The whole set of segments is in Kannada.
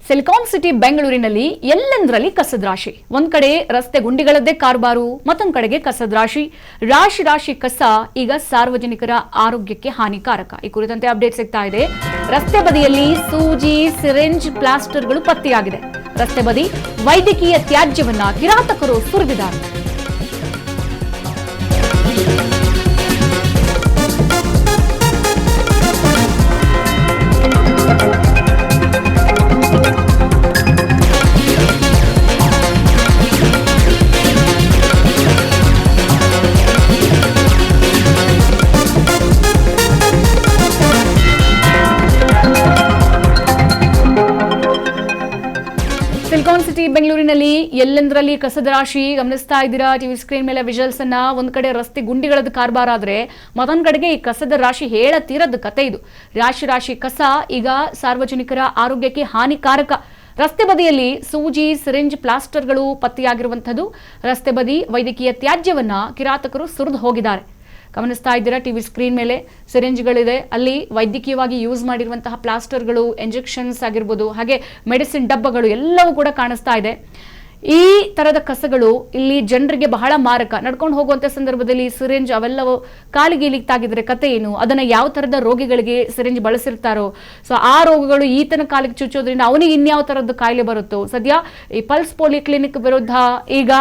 ಸಿಲಿಕಾನ್ ಸಿಟಿ ಬೆಂಗಳೂರಿನಲ್ಲಿ ಎಲ್ಲೆಂದರಲ್ಲಿ ಕಸದ ರಾಶಿ. ಒಂದ್ ಕಡೆ ರಸ್ತೆ ಗುಂಡಿಗಳದ್ದೇ ಕಾರ್ಬಾರು, ಮತ್ತೊಂದ್ ಕಡೆಗೆ ಕಸದ ರಾಶಿ. ರಾಶಿ ಕಸ ಈಗ ಸಾರ್ವಜನಿಕರ ಆರೋಗ್ಯಕ್ಕೆ ಹಾನಿಕಾರಕ. ಈ ಕುರಿತಂತೆ ಅಪ್ಡೇಟ್ ಸಿಗ್ತಾ ಇದೆ. ರಸ್ತೆ ಬದಿಯಲ್ಲಿ ಸೂಜಿ, ಸಿರಿಂಜ್, ಪ್ಲಾಸ್ಟರ್ಗಳು ಪತ್ತೆಯಾಗಿದೆ. ರಸ್ತೆ ಬದಿ ವೈದ್ಯಕೀಯ ತ್ಯಾಜ್ಯವನ್ನ ಕಿರಾತಕರು ಸುರಿದಿದ್ದಾರೆ. ಸಿಲಿಕಾನ್ ಸಿಟಿ ಬೆಂಗಳೂರಿನಲ್ಲಿ ಎಲ್ಲೆಂದರಲ್ಲಿ ಕಸದ ರಾಶಿ ಗಮನಿಸ್ತಾ ಇದ್ದೀರಾ. ಟಿವಿ ಸ್ಕ್ರೀನ್ ಮೇಲೆ ವಿಜುವಲ್ಸ್ ಅನ್ನ. ಒಂದ್ ಕಡೆ ರಸ್ತೆ ಗುಂಡಿಗಳದ್ದು ಕಾರ್ಬಾರ ಆದ್ರೆ ಮತ್ತೊಂದ್ ಕಡೆಗೆ ಈ ಕಸದ ರಾಶಿ ಹೇಳತೀರದ ಕತೆ ಇದು. ರಾಶಿ ಕಸ ಈಗ ಸಾರ್ವಜನಿಕರ ಆರೋಗ್ಯಕ್ಕೆ ಹಾನಿಕಾರಕ. ರಸ್ತೆ ಬದಿಯಲ್ಲಿ ಸೂಜಿ, ಸಿರಿಂಜ್, ಪ್ಲಾಸ್ಟರ್ಗಳು ಪತ್ತೆಯಾಗಿರುವಂತದ್ದು. ರಸ್ತೆ ಬದಿ ವೈದ್ಯಕೀಯ ತ್ಯಾಜ್ಯವನ್ನ ಕಿರಾತಕರು ಸುರಿದು ಹೋಗಿದ್ದಾರೆ. ಗಮನಿಸ್ತಾ ಇದ್ದೀರಾ ಟಿವಿ ಸ್ಕ್ರೀನ್ ಮೇಲೆ. ಸಿರಿಂಜ್ಗಳಿದೆ, ಅಲ್ಲಿ ವೈದ್ಯಕೀಯವಾಗಿ ಯೂಸ್ ಮಾಡಿರುವಂತಹ ಪ್ಲಾಸ್ಟರ್ಗಳು, ಇಂಜೆಕ್ಷನ್ಸ್ ಆಗಿರ್ಬೋದು, ಹಾಗೆ ಮೆಡಿಸಿನ್ ಡಬ್ಬಗಳು ಎಲ್ಲವೂ ಕೂಡ ಕಾಣಿಸ್ತಾ ಇದೆ. ಈ ತರದ ಕಸಗಳು ಇಲ್ಲಿ ಜನರಿಗೆ ಬಹಳ ಮಾರಕ. ನಡ್ಕೊಂಡು ಹೋಗುವಂತ ಸಂದರ್ಭದಲ್ಲಿ ಸಿರಿಂಜ್ ಅವೆಲ್ಲವೂ ಕಾಲಿಗೆ ತಾಗಿದ್ರೆ ಕತೆ ಏನು? ಅದನ್ನ ಯಾವ ತರದ ರೋಗಿಗಳಿಗೆ ಸಿರಿಂಜ್ ಬಳಸಿರ್ತಾರೋ, ಸೊ ಆ ರೋಗಗಳು ಈತನ ಕಾಲಿಗೆ ಚುಚ್ಚೋದ್ರಿಂದ ಅವನಿಗೆ ಇನ್ಯಾವ ತರದ್ದು ಕಾಯಿಲೆ ಬರುತ್ತೋ. ಸದ್ಯ ಈ ಪಲ್ಸ್ ಪೋಲಿ ಕ್ಲಿನಿಕ್ ವಿರುದ್ಧ ಈಗ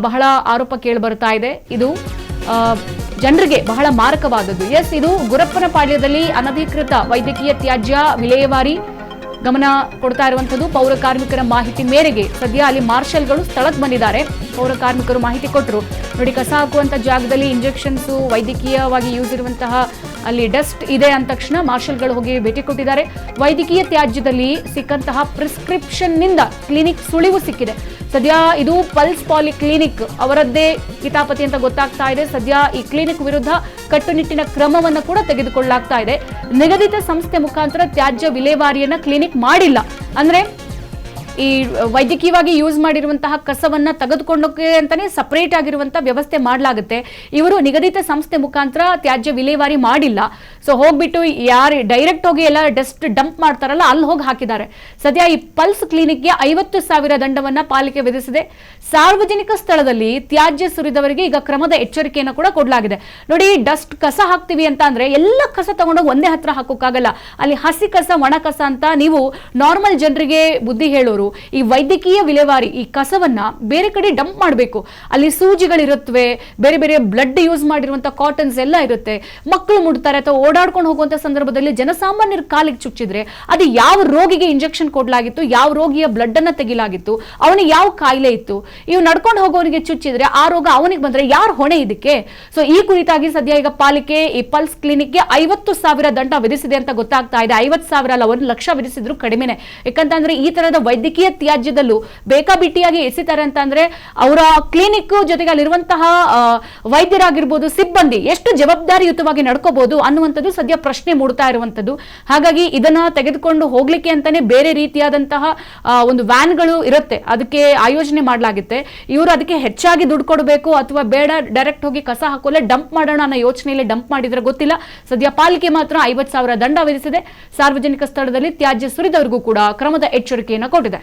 ಬಹಳ ಆರೋಪ ಕೇಳಿ ಬರ್ತಾ ಇದೆ. ಇದು ಜನರಿಗೆ ಬಹಳ ಮಾರಕವಾದದ್ದು. ಇದು ಗುರಪ್ಪನಪಾಳ್ಯದಲ್ಲಿ ಅನಧಿಕೃತ ವೈದ್ಯಕೀಯ ತ್ಯಾಜ್ಯ ವಿಲೇವಾರಿ ಗಮನ ಕೊಡ್ತಾ ಇರುವಂತದ್ದು. ಪೌರ ಕಾರ್ಮಿಕರ ಮಾಹಿತಿ ಮೇರೆಗೆ ಸದ್ಯ ಅಲ್ಲಿ ಮಾರ್ಷಲ್ಗಳು ಸ್ಥಳಕ್ಕೆ ಬಂದಿದ್ದಾರೆ. ಪೌರ ಕಾರ್ಮಿಕರು ಮಾಹಿತಿ ಕೊಟ್ಟರು, ನೋಡಿ ಕಸ ಹಾಕುವಂತ ಜಾಗದಲ್ಲಿ ಇಂಜೆಕ್ಷನ್ಸ್, ವೈದ್ಯಕೀಯವಾಗಿ ಯೂಸ್ ಇರುವಂತಹ ಅಲ್ಲಿ ಡಸ್ಟ್ ಇದೆ ಅಂದ ತಕ್ಷಣ ಮಾರ್ಷಲ್ಗಳು ಹೋಗಿ ಭೇಟಿ ಕೊಟ್ಟಿದ್ದಾರೆ. ವೈದ್ಯಕೀಯ ತ್ಯಾಜ್ಯದಲ್ಲಿ ಸಿಕ್ಕಂತಹ ಪ್ರಿಸ್ಕ್ರಿಪ್ಷನ್ ನಿಂದ ಕ್ಲಿನಿಕ್ ಸುಳಿವು ಸಿಕ್ಕಿದೆ. ಸದ್ಯ ಇದು ಪಲ್ಸ್ ಪಾಲಿ ಕ್ಲಿನಿಕ್ ಅವರದ್ದೇ ಕಿತಾಪತಿ ಅಂತ ಗೊತ್ತಾಗ್ತಾ ಇದೆ. ಸದ್ಯ ಈ ಕ್ಲಿನಿಕ್ ವಿರುದ್ಧ ಕಟ್ಟುನಿಟ್ಟಿನ ಕ್ರಮವನ್ನು ಕೂಡ ತೆಗೆದುಕೊಳ್ಳಲಾಗ್ತಾ ಇದೆ. ನಿಗದಿತ ಸಂಸ್ಥೆ ಮುಖಾಂತರ ತ್ಯಾಜ್ಯ ವಿಲೇವಾರಿಯನ್ನ ಕ್ಲಿನಿಕ್ ಮಾಡಿಲ್ಲ. ಅಂದ್ರೆ ಈ ವೈದ್ಯಕೀಯವಾಗಿ ಯೂಸ್ ಮಾಡಿರುವಂತಹ ಕಸವನ್ನ ತೆಗೆದುಕೊಂಡೋಕೆ ಅಂತಾನೆ ಸಪರೇಟ್ ಆಗಿರುವಂತಹ ವ್ಯವಸ್ಥೆ ಮಾಡಲಾಗುತ್ತೆ. ಇವರು ನಿಗದಿತ ಸಂಸ್ಥೆ ಮುಖಾಂತರ ತ್ಯಾಜ್ಯ ವಿಲೇವಾರಿ ಮಾಡಿಲ್ಲ. ಸೊ ಹೋಗ್ಬಿಟ್ಟು ಯಾರು ಡೈರೆಕ್ಟ್ ಹೋಗಿ ಎಲ್ಲ ಡಸ್ಟ್ ಡಂಪ್ ಮಾಡ್ತಾರಲ್ಲ, ಅಲ್ಲಿ ಹೋಗಿ ಹಾಕಿದ್ದಾರೆ. ಸದ್ಯ ಈ ಪಲ್ಸ್ ಕ್ಲಿನಿಕ್ಗೆ 50,000 ದಂಡವನ್ನ ಪಾಲಿಕೆ ವಿಧಿಸಿದೆ. ಸಾರ್ವಜನಿಕ ಸ್ಥಳದಲ್ಲಿ ತ್ಯಾಜ್ಯ ಸುರಿದವರಿಗೆ ಈಗ ಕ್ರಮದ ಎಚ್ಚರಿಕೆಯನ್ನು ಕೂಡ ಕೊಡಲಾಗಿದೆ. ನೋಡಿ, ಡಸ್ಟ್ ಕಸ ಹಾಕ್ತಿವಿ ಅಂತ ಅಂದ್ರೆ ಎಲ್ಲ ಕಸ ತಗೊಂಡೋಗಿ ಒಂದೇ ಹತ್ರ ಹಾಕೋಕ್ಕಾಗಲ್ಲ. ಅಲ್ಲಿ ಹಸಿ ಕಸ, ಒಣ ಕಸ ಅಂತ ನೀವು ನಾರ್ಮಲ್ ಜನರಿಗೆ ಬುದ್ಧಿ ಹೇಳೋರು ಈ ವೈದ್ಯಕೀಯ ವಿಲೇವಾರಿ ಈ ಕಸವನ್ನ ಬೇರೆ ಕಡೆ ಡಂಪ್ ಮಾಡಬೇಕು. ಅಲ್ಲಿ ಸೂಜಿಗಳಿರುತ್ತವೆ, ಬೇರೆ ಬೇರೆ ಬ್ಲಡ್ ಯೂಸ್ ಮಾಡಿರುವಂತಹ ಕಾಟನ್ಸ್ ಎಲ್ಲ ಇರುತ್ತೆ. ಮಕ್ಕಳು ಮುಡ್ತಾರೆ ಅಥವಾ ಓಡಾಡ್ಕೊಂಡು ಹೋಗುವಂತ ಸಂದರ್ಭದಲ್ಲಿ ಜನಸಾಮಾನ್ಯರ ಕಾಲಿಗೆ ಚುಚ್ಚಿದ್ರೆ ಅದು ಯಾವ ರೋಗಿಗೆ ಇಂಜೆಕ್ಷನ್ ಕೊಡ್ಲಾಗಿತ್ತು, ಯಾವ ರೋಗಿಯ ಬ್ಲಡ್ ಅನ್ನ ತೆಗಿಲಾಗಿತ್ತು, ಅವನಿಗೆ ಯಾವ ಕಾಯಿಲೆ ಇತ್ತು, ಇವು ನಡ್ಕೊಂಡು ಹೋಗೋರಿಗೆ ಚುಚ್ಚಿದ್ರೆ ಆ ರೋಗ ಅವನಿಗೆ ಬಂದ್ರೆ ಯಾರು ಹೊಣೆ ಇದಕ್ಕೆ? ಸೊ ಈ ಕುರಿತಾಗಿ ಸದ್ಯ ಈಗ ಪಾಲಿಕೆ ಈ ಪಲ್ಸ್ ಕ್ಲಿನಿಕ್ಗೆ 50,000 ದಂಡ ವಿಧಿಸಿದೆ ಅಂತ ಗೊತ್ತಾಗ್ತಾ ಇದೆ. 50,000 ಅಲ್ಲ, 1 ಲಕ್ಷ ವಿಧಿಸಿದ್ರು ಕಡಿಮೆನೆ. ಯಾಕಂತಂದ್ರೆ ಈ ತರದ ವೈದ್ಯಕೀಯ ತ್ಯಾಜ್ಯದಲ್ಲೂ ಬೇಕಾಬಿಟ್ಟಿಯಾಗಿ ಎಸಿತಾರೆ ಅಂತ ಅಂದ್ರೆ ಅವರ ಕ್ಲಿನಿಕ್ ಜೊತೆಗೆ ಅಲ್ಲಿರುವಂತಹ ವೈದ್ಯರಾಗಿರ್ಬೋದು, ಸಿಬ್ಬಂದಿ ಎಷ್ಟು ಜವಾಬ್ದಾರಿಯುತವಾಗಿ ನಡ್ಕೋಬಹುದು ಅನ್ನುವಂಥದ್ದು ಸದ್ಯ ಪ್ರಶ್ನೆ ಮೂಡ್ತಾ ಇರುವಂತದ್ದು. ಹಾಗಾಗಿ ಇದನ್ನ ತೆಗೆದುಕೊಂಡು ಹೋಗ್ಲಿಕ್ಕೆ ಅಂತಾನೆ ಬೇರೆ ರೀತಿಯಾದಂತಹ ಒಂದು ವ್ಯಾನ್ಗಳು ಇರುತ್ತೆ, ಅದಕ್ಕೆ ಆಯೋಜನೆ ಮಾಡಲಾಗುತ್ತೆ. ಇವರು ಅದಕ್ಕೆ ಹೆಚ್ಚಾಗಿ ದುಡ್ಡು ಕೊಡಬೇಕು ಅಥವಾ ಬೇಡ, ಡೈರೆಕ್ಟ್ ಹೋಗಿ ಕಸ ಹಾಕೋಲೆ ಡಂಪ್ ಮಾಡೋಣ ಅನ್ನೋ ಯೋಚನೆಯಲ್ಲಿ ಡಂಪ್ ಮಾಡಿದ್ರೆ ಗೊತ್ತಿಲ್ಲ. ಸದ್ಯ ಪಾಲಿಕೆ ಮಾತ್ರ 50,000 ದಂಡ ವಿಧಿಸಿದೆ. ಸಾರ್ವಜನಿಕ ಸ್ಥಳದಲ್ಲಿ ತ್ಯಾಜ್ಯ ಸುರಿದವರಿಗೂ ಕೂಡ ಕ್ರಮದ ಎಚ್ಚರಿಕೆಯನ್ನು ಕೊಟ್ಟಿದೆ.